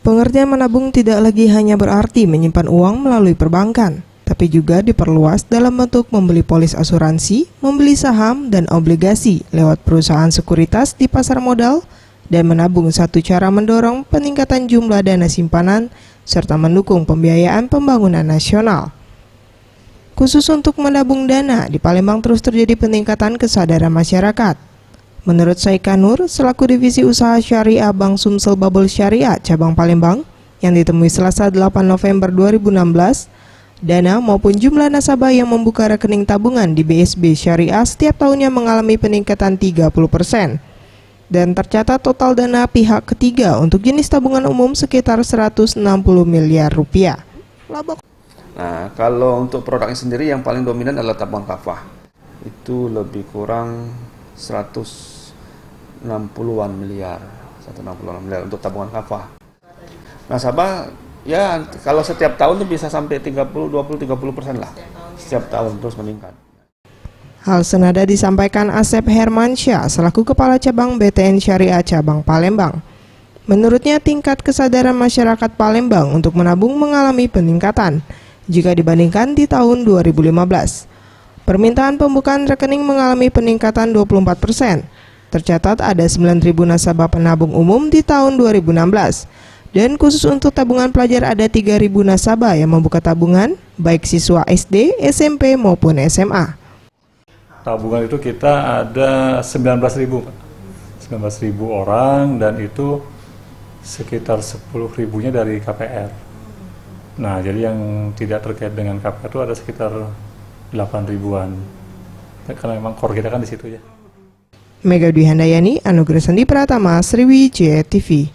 Pengertian menabung tidak lagi hanya berarti menyimpan uang melalui perbankan, tapi juga diperluas dalam bentuk membeli polis asuransi, membeli saham dan obligasi lewat perusahaan sekuritas di pasar modal, dan menabung satu cara mendorong peningkatan jumlah dana simpanan serta mendukung pembiayaan pembangunan nasional. Khusus untuk menabung dana, di Palembang terus terjadi peningkatan kesadaran masyarakat. Menurut Saika Nur, selaku Divisi Usaha Syariah Bank Sumsel Babel Syariah Cabang Palembang, yang ditemui Selasa 8 November 2016, dana maupun jumlah nasabah yang membuka rekening tabungan di BSB Syariah setiap tahunnya mengalami peningkatan 30%. Dan tercatat total dana pihak ketiga untuk jenis tabungan umum sekitar 160 miliar rupiah. Nah, kalau untuk produknya sendiri yang paling dominan adalah tabungan kafah. Itu lebih kurang 160-an miliar untuk tabungan kafah. Nasabah ya kalau setiap tahun tuh bisa sampai 20-30% lah. Setiap tahun terus meningkat. Hal senada disampaikan Asep Hermansyah selaku Kepala Cabang BTN Syariah Cabang Palembang. Menurutnya tingkat kesadaran masyarakat Palembang untuk menabung mengalami peningkatan jika dibandingkan di tahun 2015. Permintaan pembukaan rekening mengalami peningkatan 24%. Tercatat ada 9.000 nasabah penabung umum di tahun 2016. Dan khusus untuk tabungan pelajar ada 3.000 nasabah yang membuka tabungan, baik siswa SD, SMP maupun SMA. Tabungan itu kita ada 19.000 orang dan itu sekitar 10.000-nya dari KPR. Nah, jadi yang tidak terkait dengan KPR itu ada sekitar 8.000-an. Karena memang core kita kan di situ ya. Mega Dwi Handayani, Anugerah Sandi Pratama, Sriwijaya TV.